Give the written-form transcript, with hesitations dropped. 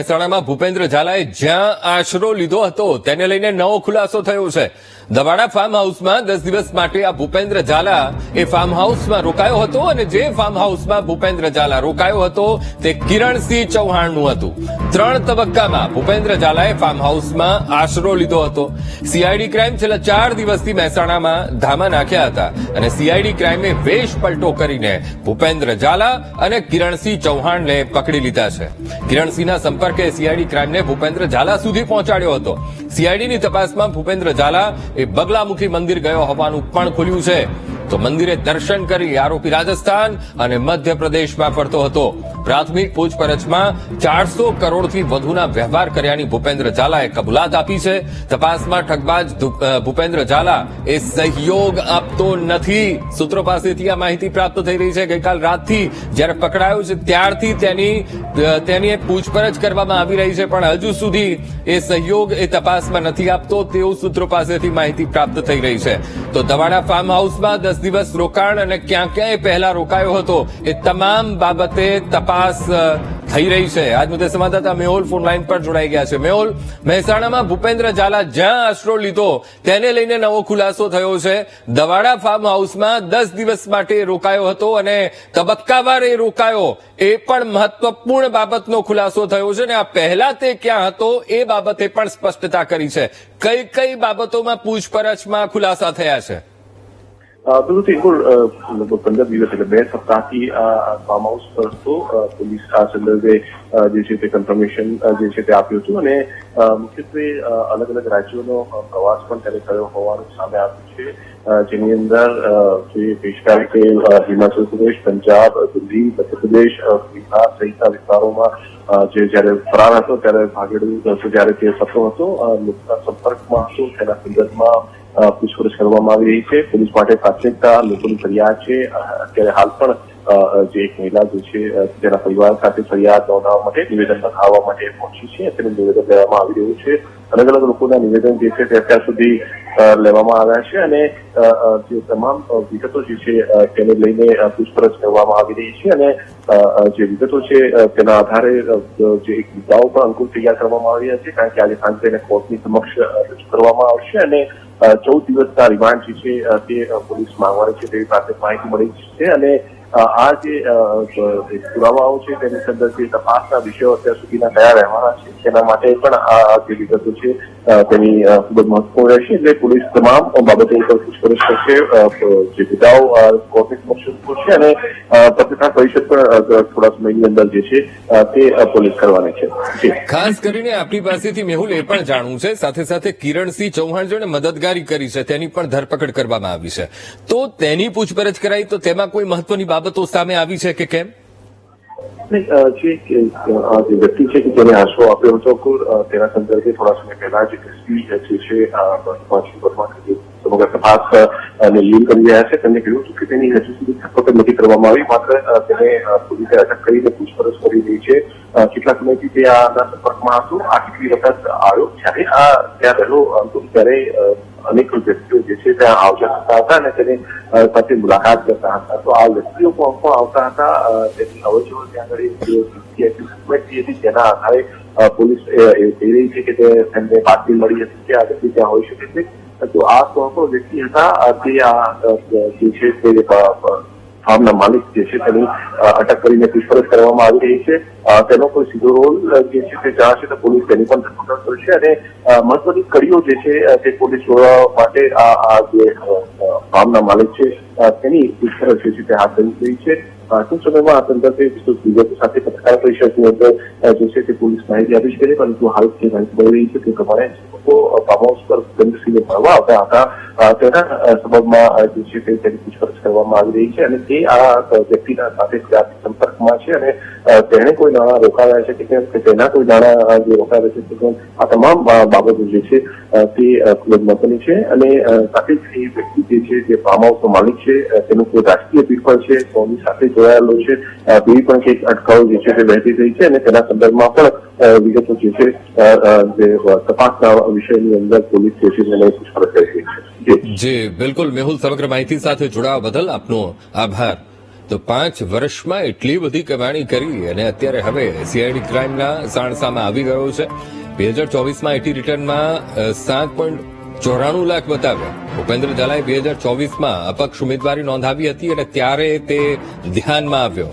મહેસાણામાં ભૂપેન્દ્ર ઝાલાએ જ્યાં આશરો લીધો હતો તેને લઈને નવો ખુલાસો થયો છે. દવાડા ફાર્મ હાઉસમાં 10 દિવસ માટે આ ભૂપેન્દ્ર ઝાલા એ ફાર્મ હાઉસમાં રોકાયો હતો અને જે ફાર્મ હાઉસમાં ભૂપેન્દ્ર ઝાલા રોકાયો હતો તે કિરણસિંહ ચૌહાણનું હતું. 3 તબક્કામાં ભૂપેન્દ્ર ઝાલાએ ફાર્મ હાઉસમાં આશરો લીધો હતો. સીઆઈડી ક્રાઇમ છેલ્લા 4 દિવસથી મહેસાણામાં ધામા નાખ્યા હતા અને સીઆઈડી ક્રાઇમે વેશ પલટો કરીને ભૂપેન્દ્ર ઝાલા અને કિરણસિંહ ચૌહાણને પકડી લીધા છે. કિરણસિંહના સંપર્કે સીઆઈડી ક્રાઇમને ભૂપેન્દ્ર ઝાલા સુધી પહોંચાડ્યો હતો. સીઆઈડીની તપાસમાં ભૂપેન્દ્ર ઝાલા એ બગલામુખી મંદિર ગયો હોવાનું પણ ખુલ્યું છે. તો મંદિરે દર્શન કરી આરોપી રાજસ્થાન અને મધ્યપ્રદેશમાં ફરતો હતો. પ્રાથમિક પૂછપરછમાં 400 કરોડથી વધુના વ્યવહાર કર્યાની ભૂપેન્દ્ર ઝાલાએ કબૂલાત આપી છે. તપાસમાં ઠગબાજ ભૂપેન્દ્ર ઝાલા એ સહયોગ આપતો નથી. સૂત્રો પાસેથી આ માહિતી પ્રાપ્ત થઈ રહી છે. ગઈકાલ રાતથી જ્યારે પકડાયો છે ત્યારથી તેની પૂછપરછ કરવામાં આવી રહી છે, પણ હજુ સુધી એ સહયોગ એ તપાસમાં નથી આપતો તેવું સૂત્રો પાસેથી માહિતી પ્રાપ્ત થઈ રહી છે. તો દવાડા ફાર્મ હાઉસમાં 10 દિવસ રોકાણ અને ક્યાં ક્યાંય પહેલા રોકાયો હતો એ તમામ બાબતે તપાસ થઈ રહી છે. આજ મુદ્દે સંવાદદાતા મેહુલ ફોન લાઈન પર જોડાઈ ગયા છે. મેહુલ, મહેસાણામાં ભૂપેન્દ્ર ઝાલા જ્યાં આશરો લીધો તેને લઈને નવો ખુલાસો થયો છે. દવાડા ફાર્મ હાઉસમાં 10 દિવસ માટે રોકાયો હતો અને તબક્કાવાર એ રોકાયો એ પણ મહત્વપૂર્ણ બાબતનો ખુલાસો થયો છે. અને આ પહેલા તે ક્યાં હતો એ બાબતે પણ સ્પષ્ટતા કરી છે. કઈ કઈ બાબતોમાં પૂછપરછમાં ખુલાસા થયા છે? બિલકુલ લગભગ 15 દિવસ એટલે 2 સપ્તાહથી ફાર્મ હાઉસ પર હતો. પોલીસ આ સંદર્ભે જે છે તે કન્ફર્મેશન જે છે તે આપ્યું હતું અને મુખ્યત્વે અલગ અલગ રાજ્યોનો પ્રવાસ પણ તેને કર્યો હોવાનું સામે આવ્યું છે. જેની અંદર જે પેશકાર કે હિમાચલ પ્રદેશ, પંજાબ, દિલ્હી, મધ્યપ્રદેશ, બિહાર સહિતના વિસ્તારોમાં જે જયારે ફરાર હતો ત્યારે ભાગેડુ જયારે તે થતો હતો, લોકોના સંપર્કમાં હતો તેના સંદર્ભમાં પૂછપરછ કરવામાં આવી રહી છે. પોલીસ માટે પ્રાથમિકતા લોકોની ફરિયાદ છે. અત્યારે હાલ પણ જે એક મહિલા જે છે તેના પરિવાર સાથે ફરિયાદ નોંધાવવા માટે નિવેદન લખાવવા માટે પહોંચી છે. તેનું નિવેદન લેવામાં આવી રહ્યું છે. અલગ અલગ લોકોના નિવેદન જે છે તે અત્યાર સુધી લેવામાં આવ્યા છે અને જે તમામ વિગતો જે છે તેને લઈને પૂછપરછ કરવામાં આવી રહી છે અને જે વિગતો છે તેના આધારે જે એક મુદ્દાઓ પણ અંકુશ તૈયાર કરવામાં આવ્યા છે, કારણ કે આજે સાંજે તેને કોર્ટની સમક્ષ રજૂ કરવામાં આવશે અને 14 દિવસના રિમાન્ડ જે છે તે પોલીસ માંગવાની છે તેવી પ્રાથમિક માહિતી મળી છે. અને આ જે પુરાવાઓ છે તેની સંદર્ભે તપાસના વિષયો અત્યાર સુધીના કયા રહેવાના છે તેના માટે પણ આ જે વિગતો છે તેની ખૂબ જ મહત્વપૂર્ણ રહેશે. એટલે પોલીસ તમામ બાબતો ઉપર પૂછપરછ કરશે. જે મુદ્દાઓ કોર્ટની સમક્ષ છે અને પત્રકાર પરિષદ પણ થોડા સમયની અંદર જે છે તે પોલીસ કરવાની છે. ખાસ કરીને આપણી પાસેથી મેહુલ એ પણ જાણવું છે, સાથે સાથે કિરણસિંહ ચૌહાણ જોડે મદદગારી કરી છે તેની પણ ધરપકડ કરવામાં આવી છે. તો તેની પૂછપરછ કરાઈ તો તેમાં કોઈ મહત્વની બાબતો સામે આવી છે કે કેમ? જે વ્યક્તિ છે કે જેને આશરો આપ્યો હતો તેના સંદર્ભે થોડા સમય પહેલા જ એસપી જે છે સમગ્ર તપાસને લીડ કરી રહ્યા છે. તેમને કહ્યું હતું કે તેની હજુ સુધી ધરપકડ નથી કરવામાં આવી, માત્ર તેને પોલીસે અટક કરીને પૂછપરછ કરી રહી છે. કેટલા સમયથી તે આના સંપર્કમાં હતો, આ કેટલી વખત આવ્યો, જ્યારે ત્યાં રહેલો હતો ત્યારે અનેક વ્યક્તિઓ જે છે ત્યાં આવતા હતા અને તેની સાથે મુલાકાત કરતા હતા. તો આ વ્યક્તિઓ પણ આવતા હતા, તેની અવજવર ત્યાં આગળ હતી, તેના આધારે પોલીસ એ કહી રહી છે કે તેમને બાતમી મળી હતી કે આ વ્યક્તિ ત્યાં હોઈ શકે છે. તો આ પણ વ્યક્તિ હતા તે જે છે તે ફાર્મના માલિક જે છે તેની અટક કરીને પૂછપરછ કરવામાં આવી રહી છે. તેનો કોઈ સીધો રોલ જે છે તે જણાશે તો પોલીસ તેની પણ ધરપકડ કરશે અને મહત્વની કડીઓ જે છે તે પોલીસ જોડવા માટે આ જે ફાર્મના માલિક છે તેની પૂછપરછ જે છે તે હાથ ધરી રહી છે. ટૂંક સમયમાં આ સંદર્ભે વિસ્તૃત વિગતો સાથે પત્રકાર પરિષદની અંદર જે છે તે પોલીસ માહિતી આપી શકે છે, પરંતુ હાલ જે માહિતી મળી રહી છે તે પ્રમાણે લોકો ફાર્મ હાઉસ પર ભૂપેન્દ્રસિંહને મળવા આવતા હતા તેના સબબમાં જે છે તે તેની પૂછપરછ કરવામાં આવી રહી છે અને તે આ વ્યક્તિના સાથે સંપર્કમાં છે અને તેણે કોઈ નાણાં રોકાવ્યા છે કે તેના કોઈ નાણાં જે રોકાવ્યા છે આ તમામ બાબતો જે છે તે ખૂબ જ મહત્વની છે. અને સાથે જ એ વ્યક્તિ જે છે તે ફાર્મ હાઉસનો માલિક છે તેનું કોઈ રાજકીય પીઠ છે, કોની સાથે જોડાયેલો છે તેવી પણ કંઈક અટકાવો જે છે તે વહેતી થઈ છે અને તેના સંદર્ભમાં પણ વિગતો જે છે જે તપાસના વિષયની અંદર પોલીસ જે છે તેને પૂછપરછ કરી રહી છે. જી બિલકુલ મેહુલ, સમગ્ર માહિતી સાથે જોડાવા બદલ આપનો આભાર. તો 5 વર્ષમાં એટલી બધી કમાણી કરી અને અત્યારે હવે સીઆઈડી ક્રાઇમના સાણસામાં આવી ગયો છે. 2024માં આઈટી રિટર્નમાં 7.94 લાખ બતાવ્યા. ભૂપેન્દ્ર ઝાલાએ 2024માં અપક્ષ ઉમેદવારી નોંધાવી હતી અને ત્યારે તે ધ્યાનમાં આવ્યો.